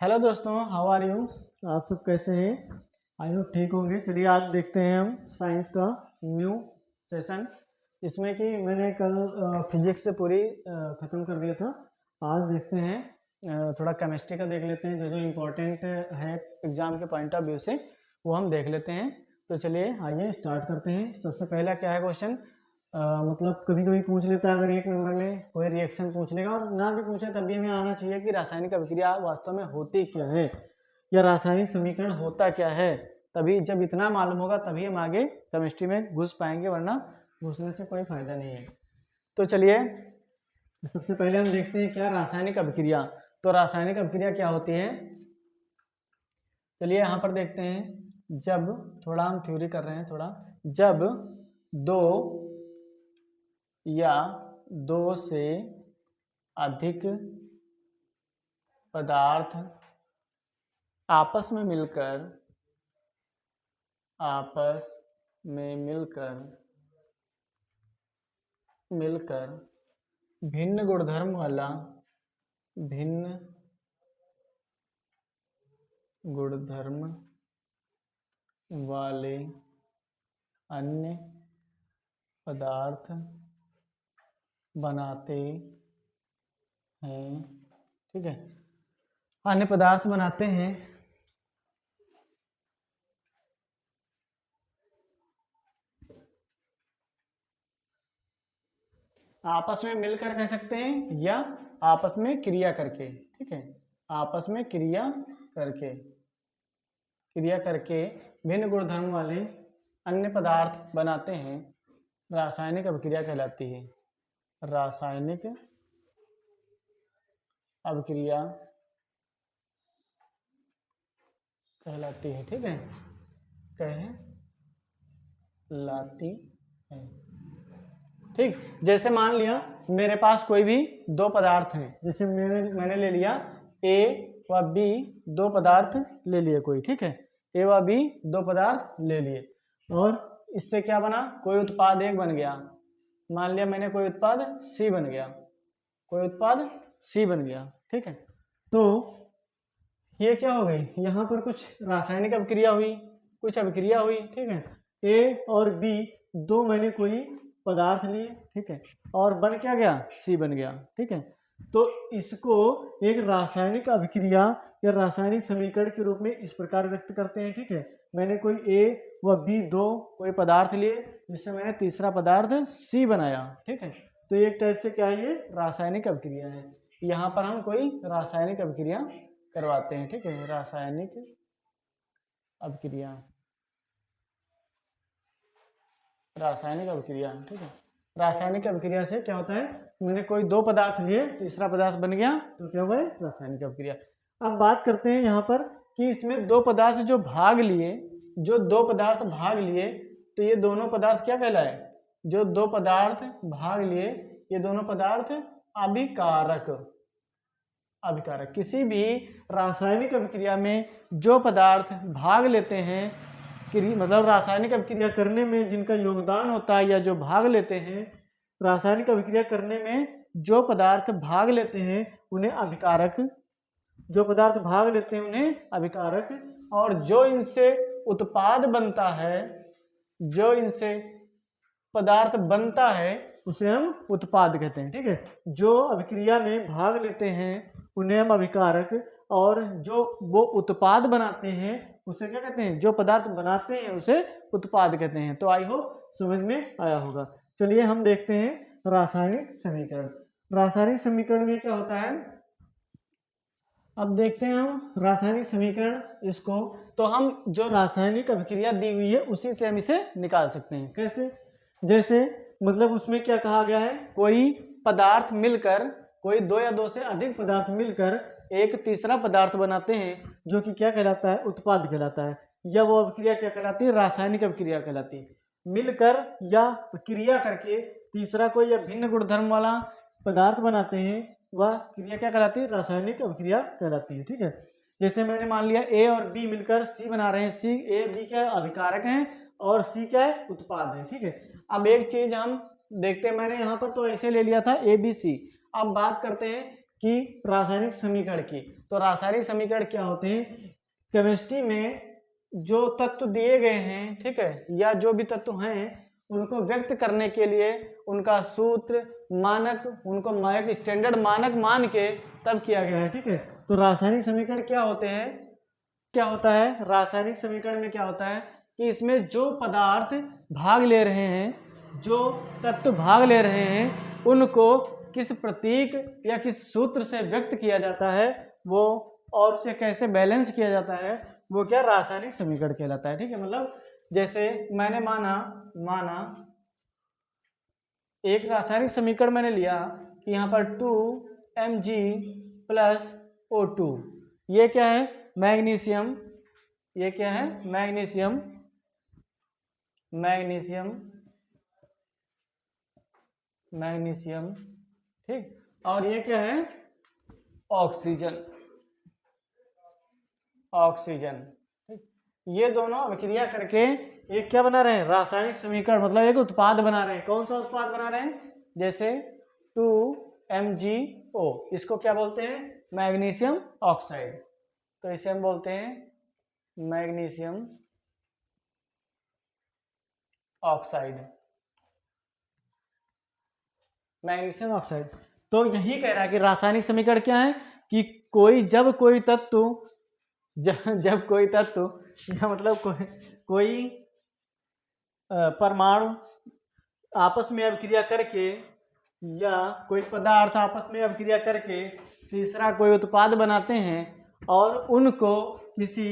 Hello दोस्तों, how are you. आप सब कैसे हैं? आई होप ठीक होंगे। चलिए आज देखते हैं हम साइंस का न्यू सेशन। इसमें कि मैंने कल फिजिक्स से पूरी ख़त्म कर दिया था। आज देखते हैं थोड़ा केमिस्ट्री का देख लेते हैं, जो जो इम्पोर्टेंट है एग्ज़ाम के पॉइंट ऑफ व्यू से वो हम देख लेते हैं। तो चलिए आइए स्टार्ट करते हैं। सबसे पहला क्या है क्वेश्चन, मतलब कभी कभी पूछ लेता है, अगर एक नंबर में कोई रिएक्शन पूछ लेगा और ना भी पूछे तब भी हमें आना चाहिए कि रासायनिक अभिक्रिया वास्तव में होती क्या है या रासायनिक समीकरण होता क्या है। तभी जब इतना मालूम होगा तभी हम आगे केमिस्ट्री में घुस पाएंगे, वरना घुसने से कोई फायदा नहीं है। तो चलिए सबसे पहले हम देखते हैं क्या रासायनिक अभिक्रिया। तो रासायनिक अभिक्रिया क्या होती है, चलिए यहाँ पर देखते हैं। जब थोड़ा हम थ्योरी कर रहे हैं, थोड़ा जब दो या दो से अधिक पदार्थ आपस में मिलकर भिन्न गुणधर्म वाले अन्य पदार्थ बनाते हैं, ठीक है, अन्य पदार्थ बनाते हैं आपस में मिलकर कह सकते हैं या आपस में क्रिया करके, ठीक है, आपस में क्रिया करके भिन्न गुणधर्म वाले अन्य पदार्थ बनाते हैं, रासायनिक अभिक्रिया कहलाती है। रासायनिक अभिक्रिया कहलाती है, ठीक है, कहलाती है। ठीक, जैसे मान लिया मेरे पास कोई भी दो पदार्थ हैं, जैसे मैंने ले लिया ए व बी, दो पदार्थ ले लिए कोई, ठीक है, ए व बी दो पदार्थ ले लिए और इससे क्या बना, कोई उत्पाद एक बन गया। मान लिया मैंने कोई उत्पाद सी बन गया, ठीक है। तो ये क्या हो गई, यहाँ पर कुछ रासायनिक अभिक्रिया हुई, ठीक है। ए और बी दो मैंने कोई पदार्थ लिए, ठीक है, और बन क्या गया, सी बन गया, ठीक है। तो इसको एक रासायनिक अभिक्रिया या रासायनिक समीकरण के रूप में इस प्रकार व्यक्त करते हैं, ठीक है। मैंने कोई ए व बी दो कोई पदार्थ लिए, जिससे मैंने तीसरा पदार्थ सी बनाया, ठीक है। तो एक टाइप से क्या है, ये रासायनिक अभिक्रिया है। यहाँ पर हम कोई रासायनिक अभिक्रिया करवाते हैं, ठीक है, रासायनिक अभिक्रिया, ठीक है। रासायनिक अभिक्रिया से क्या होता है, मैंने कोई दो पदार्थ लिए, तीसरा पदार्थ बन गया, तो क्या हुआ, रासायनिक अभिक्रिया। अब बात करते हैं यहाँ पर कि इसमें दो पदार्थ जो दो पदार्थ भाग लिए, तो ये दोनों पदार्थ क्या कहलाए, जो दो पदार्थ भाग लिए ये दोनों पदार्थ अभिकारक। किसी भी रासायनिक अभिक्रिया में जो पदार्थ भाग लेते हैं, मतलब रासायनिक अभिक्रिया करने में जिनका योगदान होता है या जो भाग लेते हैं, रासायनिक अभिक्रिया करने में जो पदार्थ भाग लेते हैं उन्हें अभिकारक, और जो इनसे उत्पाद बनता है, जो इनसे पदार्थ बनता है उसे हम उत्पाद कहते हैं, ठीक है। जो अभिक्रिया में भाग लेते हैं उन्हें हम अभिकारक, और जो वो उत्पाद बनाते हैं उसे क्या कहते हैं, जो पदार्थ बनाते हैं उसे उत्पाद कहते हैं। तो आई होप समझ में आया होगा। चलिए हम देखते हैं रासायनिक समीकरण। रासायनिक समीकरण में क्या होता है, अब देखते हैं हम रासायनिक समीकरण इसको। तो हम जो रासायनिक अभिक्रिया दी हुई है उसी से हम इसे निकाल सकते हैं। कैसे, जैसे मतलब उसमें क्या कहा गया है, कोई पदार्थ मिलकर, कोई दो या दो से अधिक पदार्थ मिलकर एक तीसरा पदार्थ बनाते हैं, जो कि क्या कहलाता है, उत्पाद कहलाता है, या वो अभिक्रिया क्या कहलाती है, रासायनिक अभिक्रिया कहलाती है। मिलकर या क्रिया करके तीसरा कोई या भिन्न गुणधर्म वाला पदार्थ बनाते हैं, वह क्रिया क्या कहलाती है, रासायनिक अभिक्रिया कहलाती है, ठीक है। जैसे मैंने मान लिया ए और बी मिलकर सी बना रहे हैं, सी ए बी क्या अभिकारक हैं और सी क्या है, उत्पाद है, ठीक है। अब एक चीज हम देखते हैं, मैंने यहाँ पर तो ऐसे ले लिया था ए बी सी। अब बात करते हैं कि रासायनिक समीकरण की। तो रासायनिक समीकरण क्या होते हैं? केमिस्ट्री में जो तत्व दिए गए हैं, ठीक है, या जो भी तत्व हैं उनको व्यक्त करने के लिए उनका सूत्र, मानक, उनको एक स्टैंडर्ड मानक मान के तब किया गया है, ठीक है। तो रासायनिक समीकरण क्या होते हैं? क्या होता है रासायनिक समीकरण में? क्या होता है कि इसमें जो पदार्थ भाग ले रहे हैं, जो तत्व भाग ले रहे हैं, उनको किस प्रतीक या किस सूत्र से व्यक्त किया जाता है वो, और उसे कैसे बैलेंस किया जाता है वो क्या रासायनिक समीकरण कहलाता है, ठीक है। मतलब जैसे मैंने माना एक रासायनिक समीकरण मैंने लिया कि यहाँ पर 2Mg + O2, ये क्या है? मैग्नीशियम। ये क्या है? मैग्नीशियम। ठीक। और ये क्या है? ऑक्सीजन। ठीक। ये दोनों अभिक्रिया करके एक क्या बना रहे हैं? रासायनिक समीकरण, मतलब एक उत्पाद बना रहे हैं। कौन सा उत्पाद बना रहे हैं? जैसे 2MgO, इसको क्या बोलते हैं? Magnesium oxide. तो इसे हम बोलते हैं मैग्नीशियम ऑक्साइड। तो यही कह रहा है कि रासायनिक समीकरण क्या है कि जब कोई तत्व या मतलब कोई परमाणु आपस में अभिक्रिया करके, या कोई पदार्थ आपस में अभिक्रिया करके तीसरा कोई उत्पाद बनाते हैं और उनको किसी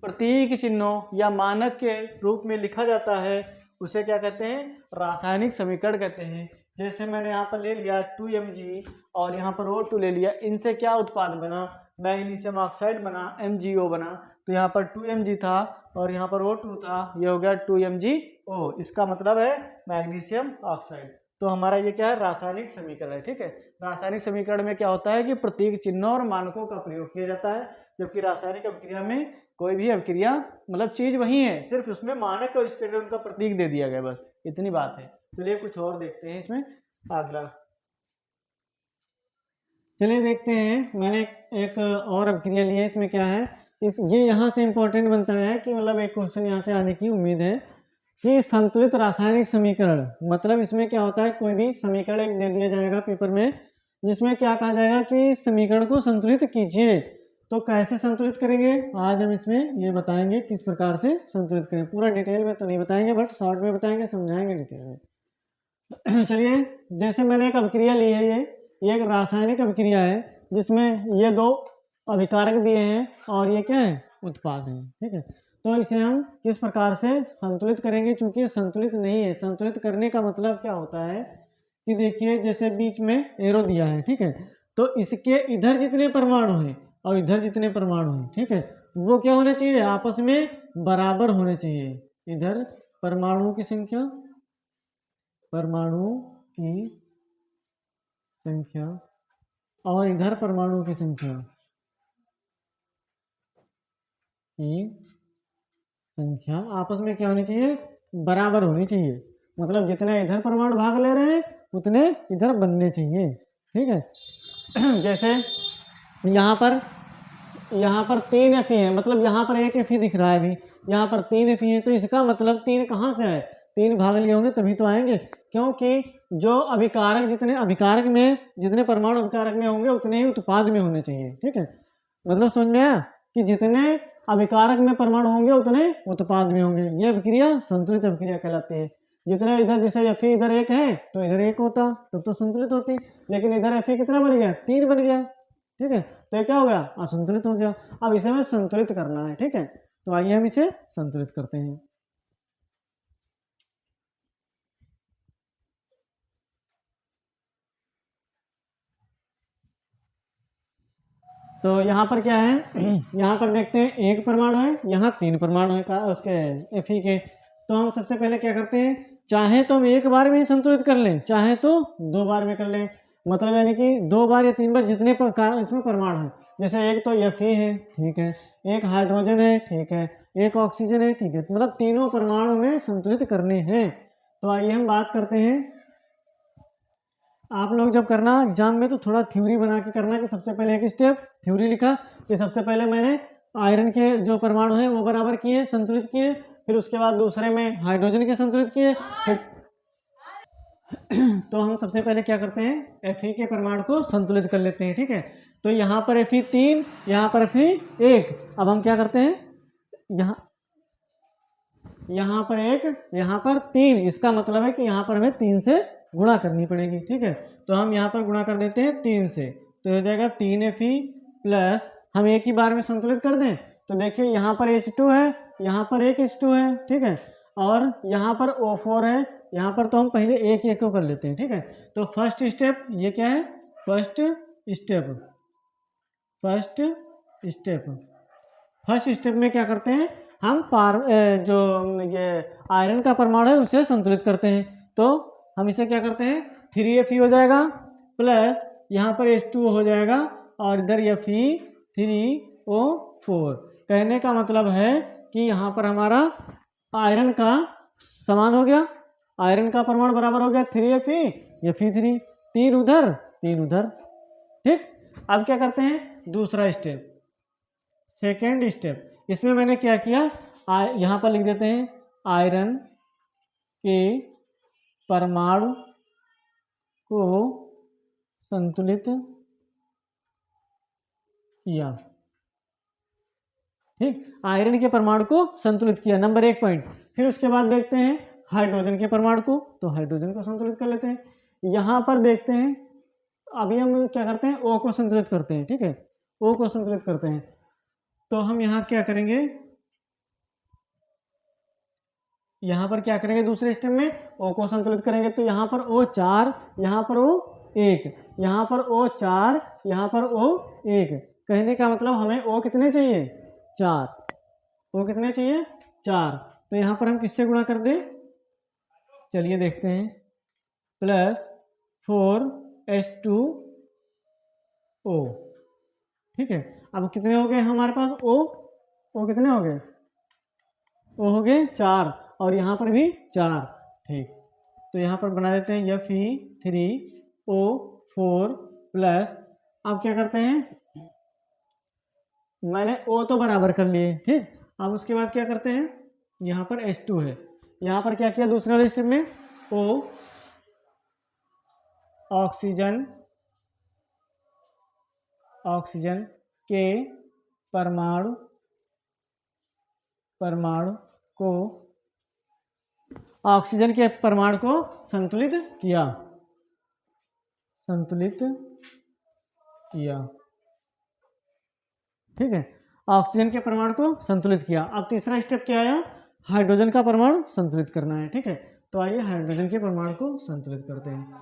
प्रतीक चिन्हों या मानक के रूप में लिखा जाता है, उसे क्या कहते हैं? रासायनिक समीकरण कहते हैं। जैसे मैंने यहाँ पर ले लिया 2Mg और यहाँ पर O2 ले लिया, इनसे क्या उत्पाद बना? मैग्नीशियम ऑक्साइड बना, MgO बना। तो यहाँ पर 2Mg था और यहाँ पर O2 था, ये हो गया 2MgO। इसका मतलब है मैग्नीशियम ऑक्साइड। तो हमारा ये क्या है? रासायनिक समीकरण है, ठीक है। रासायनिक समीकरण में क्या होता है कि प्रतीक चिन्हों और मानकों का प्रयोग किया जाता है, जबकि रासायनिक अभिक्रिया में कोई भी अभिक्रिया मतलब चीज वही है, सिर्फ उसमें मानक और स्टैंडर्ड उनका प्रतीक दे दिया गया, बस इतनी बात है। चलिए कुछ और देखते हैं इसमें अगला। चलिए देखते हैं, मैंने एक और अभिक्रिया ली है। इसमें क्या है? ये यहाँ से इंपॉर्टेंट बनता है कि मतलब एक क्वेश्चन यहाँ से आने की उम्मीद है कि संतुलित रासायनिक समीकरण, मतलब इसमें क्या होता है? कोई भी समीकरण एक दे दिया जाएगा पेपर में, जिसमें क्या कहा जाएगा कि समीकरण को संतुलित कीजिए। तो कैसे संतुलित करेंगे आज हम इसमें ये बताएंगे, किस प्रकार से संतुलित करें। पूरा डिटेल में तो नहीं बताएंगे, बट शॉर्ट में बताएंगे, समझाएंगे डिटेल में। चलिए, जैसे मैंने एक अभिक्रिया ली है, ये एक रासायनिक अभिक्रिया है जिसमें ये दो अभिकारक दिए हैं और ये क्या है? उत्पाद है, ठीक है। तो इसे हम किस प्रकार से संतुलित करेंगे? चूंकि संतुलित नहीं है, संतुलित करने का मतलब क्या होता है कि देखिए, जैसे बीच में एरो दिया है, ठीक है, तो इसके इधर जितने परमाणु हैं और इधर जितने परमाणु हैं, ठीक है, वो क्या होने चाहिए? आपस में बराबर होने चाहिए। इधर परमाणुओं की संख्या और इधर परमाणुओं की संख्या आपस में क्या होनी चाहिए? बराबर होनी चाहिए। मतलब जितने इधर परमाणु भाग ले रहे हैं उतने इधर बनने चाहिए, ठीक है। जैसे यहाँ पर 3 Fe है, मतलब यहाँ पर 1 Fe दिख रहा है अभी, यहाँ पर 3 Fe है, तो इसका मतलब 3 कहाँ से है? 3 भाग लिए होंगे तभी तो आएंगे, क्योंकि जो अभिकारक जितने परमाणु अभिकारक में होंगे उतने ही उत्पाद में होने चाहिए, ठीक है। मतलब समझ में आया कि जितने अभिकारक में परमाणु होंगे उतने उत्पाद में होंगे। ये अभिक्रिया संतुलित अभिक्रिया कहलाती है। जितने इधर, जैसे Fe इधर 1 है तो इधर 1 होता, तब तो संतुलित होती, लेकिन इधर Fe कितना बन गया? 3 बन गया, ठीक है। तो ये क्या हो गया? असंतुलित हो गया। अब इसे हमें संतुलित करना है, ठीक है। तो आइए हम इसे संतुलित करते हैं। तो यहाँ पर क्या है? यहाँ पर देखते हैं 1 परमाणु है, यहाँ 3 परमाणु है उसके Fe के। तो हम सबसे पहले क्या करते हैं? चाहे तो हम एक बार में ही संतुलित कर लें, चाहे तो 2 बार में कर लें। मतलब यानी कि 2 बार या 3 बार जितने इसमें परमाणु है। जैसे एक तो Fe है, ठीक है, एक हाइड्रोजन है, ठीक है, एक ऑक्सीजन है, ठीक है, मतलब तीनों परमाणु में संतुलित करने हैं। तो आइए हम बात करते हैं आप लोग जब करना एग्जाम में तो थोड़ा थ्योरी बना के करना कि सबसे पहले एक स्टेप थ्योरी लिखा कि सबसे पहले मैंने आयरन के जो परमाणु हैं वो बराबर किए, संतुलित किए, फिर उसके बाद दूसरे में हाइड्रोजन के संतुलित किए, फिर तो हम सबसे पहले क्या करते हैं Fe के परमाणु को संतुलित कर लेते हैं, ठीक है। तो यहाँ पर Fe3, यहाँ पर Fe1। अब हम क्या करते हैं, यहाँ पर 1, यहाँ पर 3, इसका मतलब है कि यहाँ पर हमें 3 से गुणा करनी पड़ेगी, ठीक है। तो हम यहाँ पर गुणा कर देते हैं 3 से, तो हो जाएगा 3Fe प्लस, हम एक ही बार में संतुलित कर दें तो देखिए यहाँ पर H2 है, यहाँ पर एक H2 है, ठीक है, और यहाँ पर O4 है, यहाँ पर तो हम पहले एक एक को कर लेते हैं, ठीक है। तो फर्स्ट स्टेप ये क्या है, फर्स्ट स्टेप में क्या करते हैं हम जो ये आयरन का परमाणु है उसे संतुलित करते हैं। तो हम इसे क्या करते हैं 3Fe हो जाएगा प्लस यहाँ पर H2 हो जाएगा और इधर Fe3O4। कहने का मतलब है कि यहाँ पर हमारा आयरन का समान हो गया, आयरन का परमाणु बराबर हो गया 3Fe, ये Fe3, 3 उधर 3 उधर, ठीक। अब क्या करते हैं दूसरा स्टेप, सेकेंड स्टेप। इसमें मैंने क्या किया, यहाँ पर लिख देते हैं आयरन के परमाणु को संतुलित किया, ठीक, आयरन के परमाणु को संतुलित किया, नंबर 1 पॉइंट। फिर उसके बाद देखते हैं हाइड्रोजन के परमाणु को, तो हाइड्रोजन को संतुलित कर लेते हैं। यहाँ पर देखते हैं, अभी हम क्या करते हैं O को संतुलित करते हैं, ठीक है, O को संतुलित करते हैं। तो हम यहाँ क्या करेंगे, यहाँ पर क्या करेंगे दूसरे स्टेप में O को संतुलित करेंगे, तो यहाँ पर O4, यहाँ पर O1, यहाँ पर O4, यहाँ पर O1। कहने का मतलब हमें O कितने चाहिए 4, O कितने चाहिए 4। तो यहाँ पर हम किससे गुणा कर दें, चलिए देखते हैं, प्लस 4H2O, ठीक है। अब कितने हो गए हमारे पास O कितने हो गए, O हो गए 4 और यहाँ पर भी 4, ठीक। तो यहाँ पर बना देते हैं Fe3O4 प्लस, अब क्या करते हैं, मैंने O तो बराबर कर लिए, ठीक। अब उसके बाद क्या करते हैं, यहाँ पर H2 है, यहाँ पर क्या किया दूसरे वाले स्टेप में O ऑक्सीजन के परमाणु को ऑक्सीजन के परमाणु को संतुलित किया, ठीक है, ऑक्सीजन के परमाणु को संतुलित किया। अब तीसरा स्टेप क्या आया, हाइड्रोजन का परमाणु संतुलित करना है, ठीक है। तो आइए हाइड्रोजन के परमाणु को संतुलित करते हैं।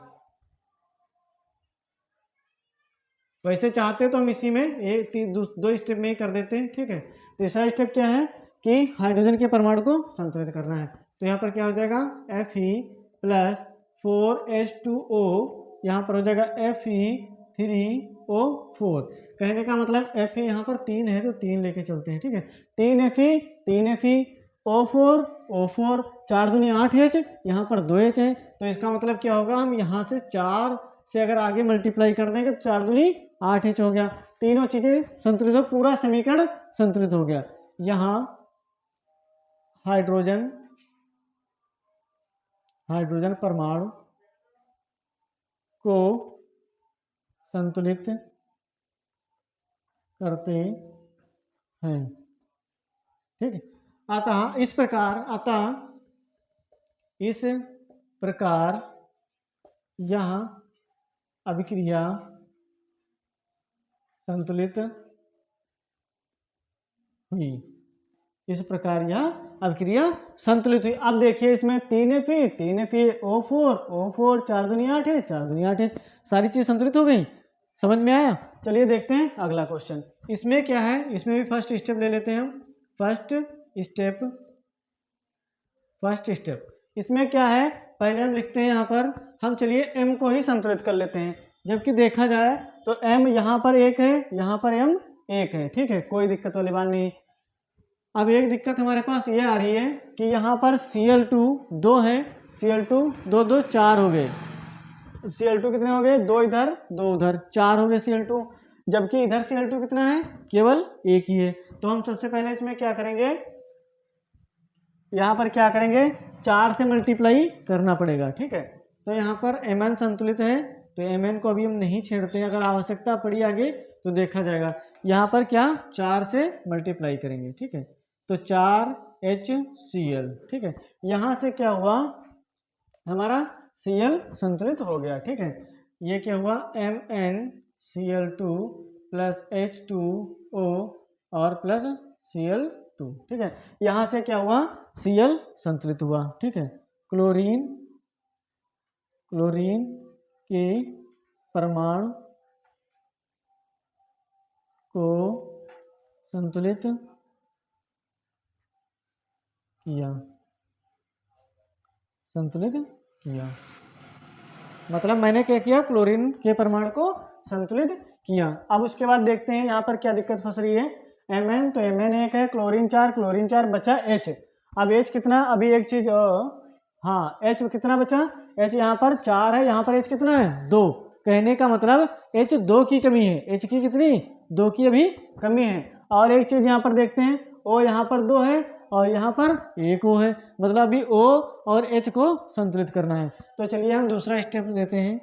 वैसे चाहते तो हम इसी में दो स्टेप में ही कर देते हैं, ठीक है। तीसरा स्टेप क्या है कि हाइड्रोजन के परमाणु को संतुलित करना है। तो यहाँ पर क्या हो जाएगा Fe प्लस 4H2O, यहाँ पर हो जाएगा Fe3O4। कहने का मतलब Fe यहाँ पर 3 है तो 3 लेके चलते हैं, ठीक है। 3Fe O4, 4 दूनी 8H, यहाँ पर 2H है, तो इसका मतलब क्या होगा, हम यहाँ से 4 से अगर आगे मल्टीप्लाई कर देंगे तो 4 दूनी 8H हो गया, तीनों चीज़ें संतुलित हो, पूरा समीकरण संतुलित हो गया। यहाँ हाइड्रोजन परमाणु को संतुलित करते हैं, ठीक है। अतः इस प्रकार यह अभिक्रिया संतुलित हुई, इस प्रकार यह अभिक्रिया संतुलित हुई। अब देखिए इसमें 3Fe O4, 4 दूनी 8 है, 4 दूनी 8 है, सारी चीज़ संतुलित हो गई, समझ में आया। चलिए देखते हैं अगला क्वेश्चन। इसमें क्या है, इसमें भी फर्स्ट स्टेप ले लेते हैं हम, फर्स्ट स्टेप। इसमें क्या है, पहले हम लिखते हैं यहाँ पर, हम चलिए M को ही संतुलित कर लेते हैं, जबकि देखा जाए तो M यहाँ पर 1 है, यहाँ पर M 1 है, ठीक है, कोई दिक्कत वाली बात नहीं। अब एक दिक्कत हमारे पास ये आ रही है कि यहाँ पर Cl2 2 है, Cl2 2 2 4 हो गए, Cl2 कितने हो गए, 2 इधर 2 उधर, 4 हो गए Cl2, जबकि इधर Cl2 कितना है, केवल एक ही है। तो हम सबसे पहले इसमें क्या करेंगे, यहाँ पर क्या करेंगे, 4 से मल्टीप्लाई करना पड़ेगा, ठीक है। तो यहाँ पर Mn संतुलित है, तो Mn को अभी हम नहीं छेड़ते हैं, अगर आवश्यकता पड़ी आगे तो देखा जाएगा। यहाँ पर क्या 4 से मल्टीप्लाई करेंगे, ठीक है। तो 4HCl, ठीक है। यहाँ से क्या हुआ, हमारा Cl संतुलित हो गया, ठीक है। ये क्या हुआ, MnCl2 प्लस H2O और प्लस Cl2, ठीक है। यहाँ से क्या हुआ, Cl संतुलित हुआ, ठीक है। क्लोरीन के परमाणु को संतुलित किया, मतलब मैंने क्या किया, क्लोरीन के परमाणु को संतुलित किया। अब उसके बाद देखते हैं यहाँ पर क्या दिक्कत फंस रही है। Mn, तो Mn एक है, क्लोरीन 4 बचा H। अब H कितना, अभी एक चीज, हाँ H कितना बचा, H यहाँ पर 4 है, यहाँ पर H कितना है, 2। कहने का मतलब H 2 की कमी है, H की कितनी, 2 की अभी कमी है। और एक चीज यहाँ पर देखते हैं, O यहाँ पर 2 है और यहाँ पर 1 O है, मतलब अभी O और H को संतुलित करना है। तो चलिए हम दूसरा स्टेप लेते हैं,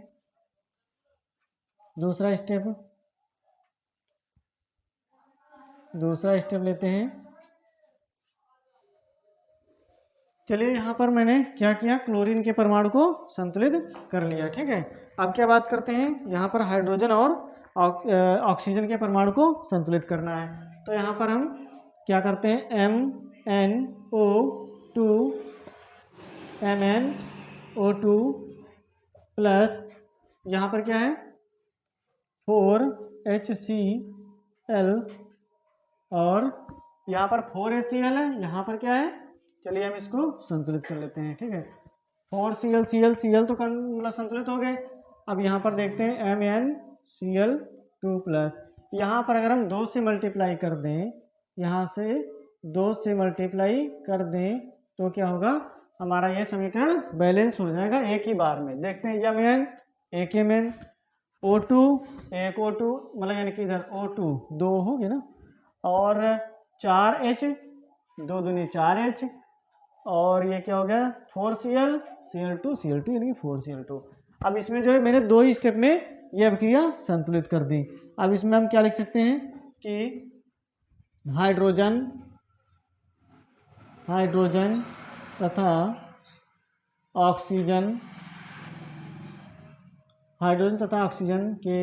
दूसरा स्टेप लेते हैं। चलिए यहाँ पर मैंने क्या किया, क्लोरीन के परमाणु को संतुलित कर लिया, ठीक है। अब क्या बात करते हैं, यहाँ पर हाइड्रोजन और ऑक्सीजन के परमाणु को संतुलित करना है। तो यहाँ पर हम क्या करते हैं, MnO2 प्लस यहाँ पर क्या है 4HCl और यहाँ पर 4HCl है, यहाँ पर क्या है, चलिए हम इसको संतुलित कर लेते हैं, ठीक है। 4Cl तो मतलब संतुलित हो गए। अब यहाँ पर देखते हैं MnCl2 प्लस, यहाँ पर अगर हम 2 से मल्टीप्लाई कर दें, यहाँ से 2 से मल्टीप्लाई कर दें तो क्या होगा, हमारा ये समीकरण बैलेंस हो जाएगा एक ही बार में। देखते हैं Mn एक Mn, O2 एक O2, मतलब यानी कि इधर O2 2 हो गया ना, और 4H 2 दूनी 4H, और ये क्या हो गया 4Cl Cl2 यानी कि 4Cl2। अब इसमें जो है मैंने 2 ही स्टेप में ये अभिक्रिया संतुलित कर दी। अब इसमें हम क्या लिख सकते हैं कि हाइड्रोजन तथा ऑक्सीजन के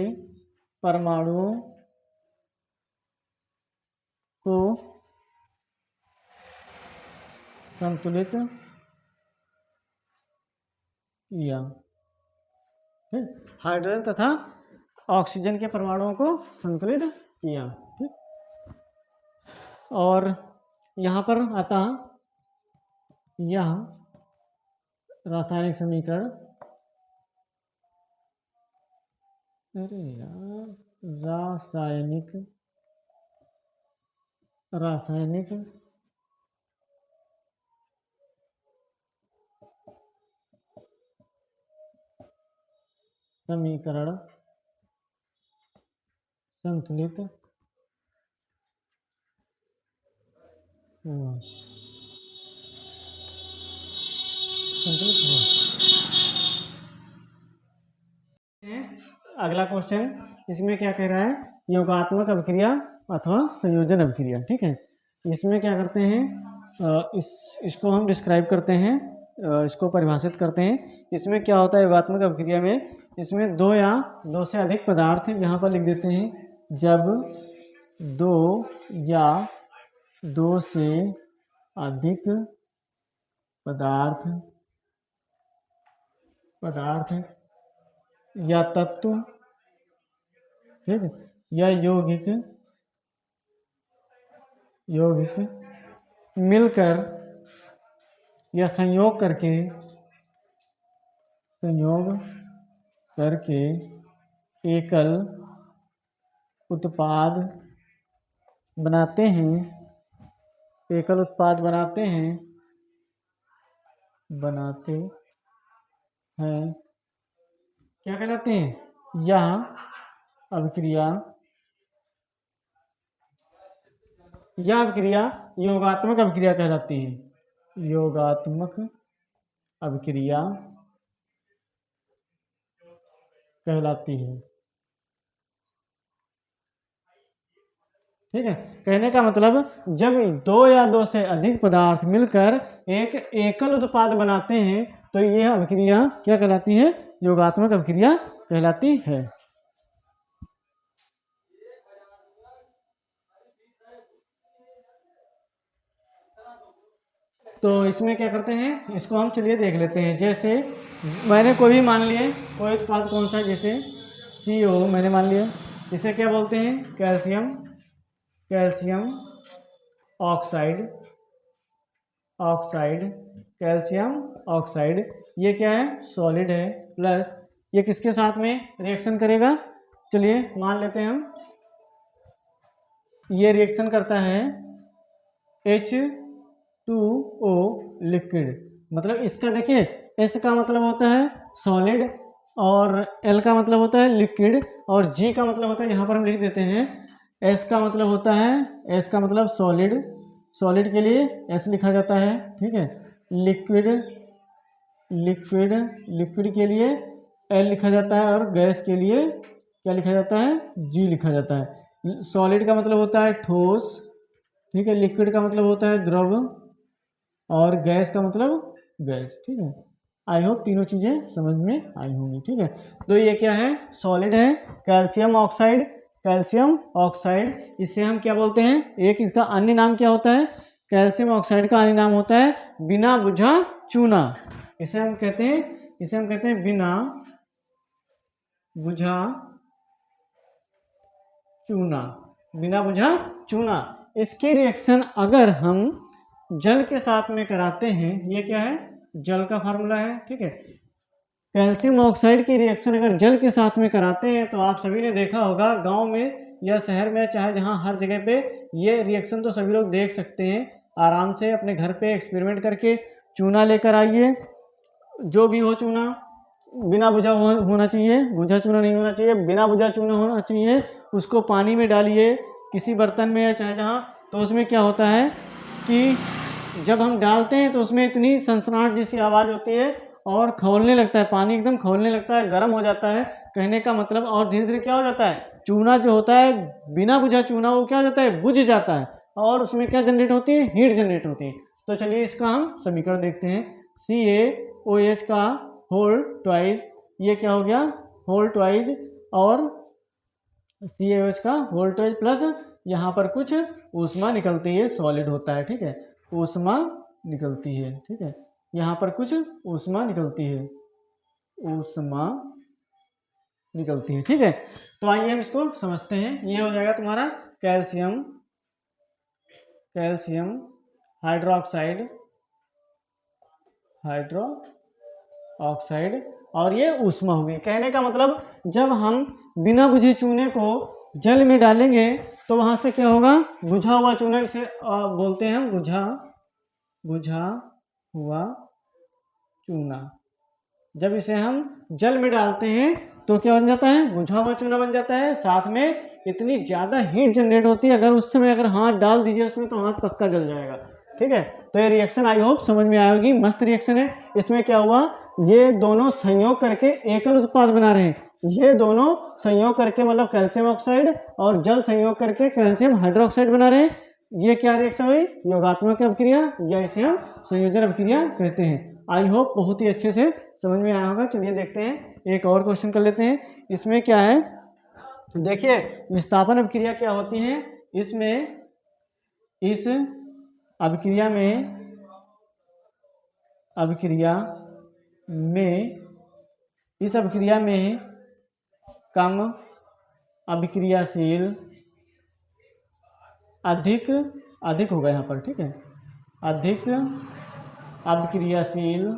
परमाणुओं को संतुलित किया, ठीक। हाइड्रोजन तथा ऑक्सीजन के परमाणुओं को संतुलित किया, ठीक। और यहाँ पर आता यह रासायनिक समीकरण, अरे यार, रासायनिक समीकरण संतुलित हुआ, अगला क्वेश्चन, इसमें क्या कह रहा है, योगात्मक अभिक्रिया अथवा संयोजन अभिक्रिया, ठीक है। इसमें क्या करते हैं, इसको हम डिस्क्राइब करते हैं, इसको परिभाषित करते हैं। इसमें क्या होता है योगात्मक अभिक्रिया में, इसमें 2 या 2 से अधिक पदार्थ यहाँ पर लिख देते हैं, जब 2 या 2 से अधिक पदार्थ या तत्व, ठीक, या यौगिक मिलकर या संयोग करके एकल उत्पाद बनाते हैं, क्या कहलाते हैं? यह अभिक्रिया योगात्मक अभिक्रिया कहलाती है। योगात्मक अभिक्रिया कहलाती है। ठीक है, कहने का मतलब जब दो या दो से अधिक पदार्थ मिलकर एक एकल उत्पाद बनाते हैं तो यह अभिक्रिया क्या कहलाती है? योगात्मक अभिक्रिया कहलाती है। तो इसमें क्या करते हैं, इसको हम चलिए देख लेते हैं। जैसे मैंने कोई भी मान लिए, कोई उत्पाद कौन सा, जैसे CO मैंने मान लिया, इसे क्या बोलते हैं? Calcium oxide calcium oxide. ये क्या है? सॉलिड है। प्लस ये किसके साथ में रिएक्शन करेगा? चलिए मान लेते हैं हम, ये रिएक्शन करता है H2O लिक्विड। मतलब इसका देखिए, S का मतलब होता है सॉलिड और L का मतलब होता है लिक्विड और G का मतलब होता है, यहाँ पर हम लिख देते हैं, S का मतलब होता है, S का मतलब सॉलिड के लिए S लिखा जाता है। ठीक है, लिक्विड के लिए L लिखा जाता है और गैस के लिए क्या लिखा जाता है? G लिखा जाता है। सॉलिड का मतलब होता है ठोस, ठीक है, लिक्विड का मतलब होता है द्रव और गैस का मतलब गैस। ठीक है, आई होप तीनों चीज़ें समझ में आई होंगी। ठीक है, तो ये क्या है? सॉलिड है, कैल्शियम ऑक्साइड। इसे हम क्या बोलते हैं? एक इसका अन्य नाम क्या होता है? कैल्शियम ऑक्साइड का अन्य नाम होता है बिना बुझा चूना। इसे हम कहते हैं बिना बुझा चूना। इसकी रिएक्शन अगर हम जल के साथ में कराते हैं, ये क्या है? जल का फार्मूला है। ठीक है, कैल्शियम ऑक्साइड की रिएक्शन अगर जल के साथ में कराते हैं तो आप सभी ने देखा होगा, गांव में या शहर में, चाहे जहां, हर जगह पे ये रिएक्शन तो सभी लोग देख सकते हैं। आराम से अपने घर पे एक्सपेरिमेंट करके चूना लेकर आइए, जो भी हो चूना, बिना बुझा होना चाहिए, बुझा चूना नहीं होना चाहिए, बिना बुझा चूना होना चाहिए। उसको पानी में डालिए किसी बर्तन में या चाहे जहाँ, तो उसमें क्या होता है कि जब हम डालते हैं तो उसमें इतनी सनसनाहट जैसी आवाज़ होती है और खौलने लगता है, पानी एकदम खौलने लगता है, गर्म हो जाता है। कहने का मतलब, और धीरे धीरे क्या हो जाता है, चूना जो होता है, बिना बुझा चूना, वो क्या हो जाता है? बुझ जाता है और उसमें क्या जनरेट होती है? हीट जनरेट होती है। तो चलिए इसका हम समीकरण देखते हैं। CaOH का होल ट्वाइस, ये क्या हो गया? होल ट्वाइस, और CaOH का होल ट्वाइस प्लस यहाँ पर कुछ ऊष्मा निकलती है, सॉलिड होता है। ठीक है, ऊष्मा निकलती है। ठीक है, यहाँ पर कुछ ऊष्मा निकलती है, ठीक है। तो आइए हम इसको समझते हैं। ये हो जाएगा तुम्हारा कैल्शियम हाइड्रोक्साइड और ये ऊष्मा होगी। कहने का मतलब, जब हम बिना बुझे चूने को जल में डालेंगे तो वहां से क्या होगा? बुझा हुआ चूना, इसे बोलते हैं हम बुझा हुआ चूना। जब इसे हम जल में डालते हैं तो क्या बन जाता है? बुझा हुआ चूना बन जाता है। साथ में इतनी ज़्यादा हीट जनरेट होती है, अगर उस समय अगर हाथ डाल दीजिए उसमें तो हाथ पक्का जल जाएगा। ठीक है, तो ये रिएक्शन आई होप समझ में आएगी। मस्त रिएक्शन है। इसमें क्या हुआ, ये दोनों संयोग करके एकल उत्पाद बना रहे हैं। ये दोनों संयोग करके मतलब कैल्शियम ऑक्साइड और जल संयोग करके कैल्शियम हाइड्रोक्साइड बना रहे हैं। ये क्या रिएक्शन हुई? योगात्मक अभिक्रिया, या इसे हम संयोजन अभिक्रिया कहते हैं। आई होप बहुत ही अच्छे से समझ में आया होगा। चलिए देखते हैं, एक और क्वेश्चन कर लेते हैं। इसमें क्या है, देखिए विस्थापन अभिक्रिया क्या होती है। इसमें इस अभिक्रिया में कम अभिक्रियाशील, अधिक होगा यहाँ पर। ठीक है, अधिक अभिक्रियाशील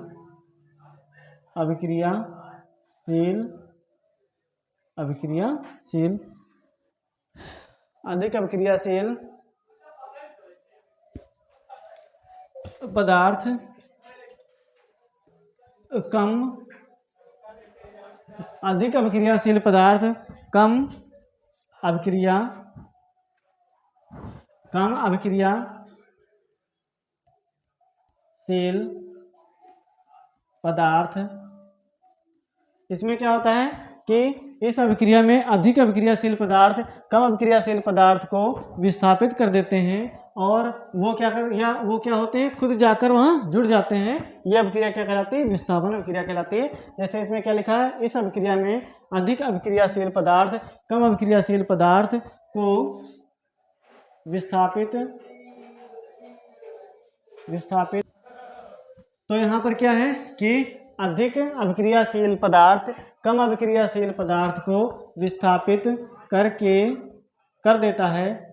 पदार्थ कम अधिक अभिक्रियाशील पदार्थ कम अभिक्रियाशील पदार्थ। इसमें क्या होता है कि इस अभिक्रिया में अधिक अभिक्रियाशील पदार्थ कम अभिक्रियाशील पदार्थ को विस्थापित कर देते हैं और वो क्या होते हैं, खुद जाकर वहाँ जुड़ जाते हैं। यह अभिक्रिया क्या कहलाती है, विस्थापन अभिक्रिया कहलाती है। जैसे इसमें क्या लिखा है, इस अभिक्रिया में अधिक अभिक्रियाशील पदार्थ कम अभिक्रियाशील पदार्थ को विस्थापित। तो यहाँ पर क्या है कि अधिक अभिक्रियाशील पदार्थ कम अभिक्रियाशील पदार्थ को विस्थापित कर देता है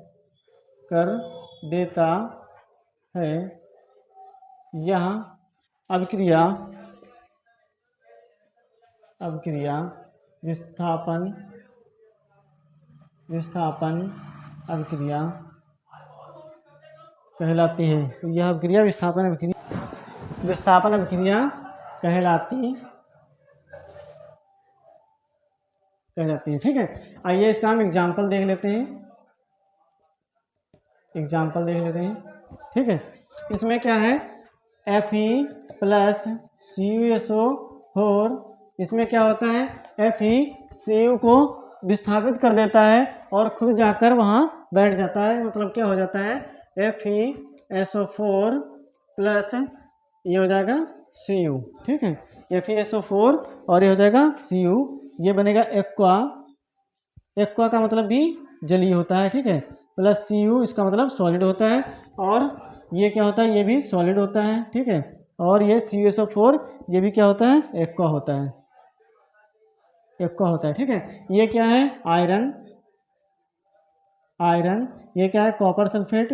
यह अभिक्रिया विस्थापन अभिक्रिया कहलाती है। तो यह अभिक्रिया विस्थापन अभिक्रिया कहलाती है। ठीक है, आइए इसका हम एग्जाम्पल देख लेते हैं। ठीक है, इसमें क्या है, Fe प्लस CuSO4, इसमें क्या होता है, FeCu को विस्थापित कर देता है और खुद जाकर वहाँ बैठ जाता है। मतलब क्या हो जाता है, FeSO4 प्लस ये हो जाएगा Cu। ठीक है, FeSO4 और ये हो जाएगा Cu, ये बनेगा एक्वा का मतलब भी जलीय होता है। ठीक है, प्लस Cu इसका मतलब सॉलिड होता है और ये क्या होता है, ये भी सॉलिड होता है। ठीक है, और ये CuSO4 ये भी क्या होता है, एक्वा होता है। ठीक है, ये क्या है, आयरन, ये क्या है, कॉपर सल्फेट,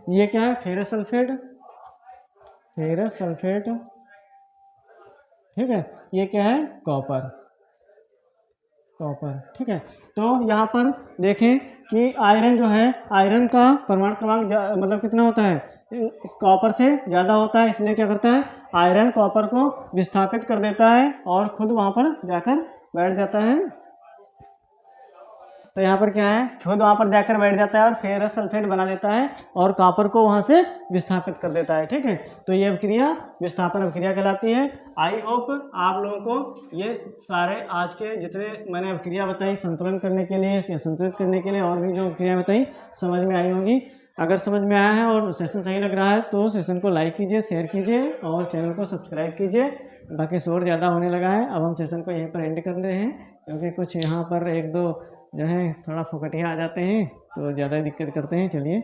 ये क्या है, फेरस सल्फेट। ठीक है, ये क्या है, कॉपर। ठीक है, तो यहाँ पर देखें कि आयरन जो है, आयरन का परमाणु क्रमांक मतलब कितना होता है, कॉपर से ज़्यादा होता है। इसलिए क्या करता है, आयरन कॉपर को विस्थापित कर देता है और खुद वहाँ पर जाकर बैठ जाता है। तो यहाँ पर क्या है, खुद वहाँ पर जाकर बैठ जाता है और फेरस सल्फेट बना देता है और कॉपर को वहाँ से विस्थापित कर देता है। ठीक है, तो ये अभिक्रिया विस्थापन अभिक्रिया कहलाती है। आई होप आप लोगों को ये सारे आज के जितने मैंने अभिक्रिया बताई संतुलन करने के लिए या संतुलित करने के लिए और भी जो अभिक्रिया बताई समझ में आई होगी। अगर समझ में आया है और सेशन सही लग रहा है तो सेशन को लाइक कीजिए, शेयर कीजिए और चैनल को सब्सक्राइब कीजिए। बाकी शोर ज़्यादा होने लगा है, अब हम सेशन को यहीं पर एंड कर रहे हैं क्योंकि कुछ यहाँ पर एक दो जो है थोड़ा फोकटिया आ जाते हैं तो ज़्यादा दिक्कत करते हैं। चलिए।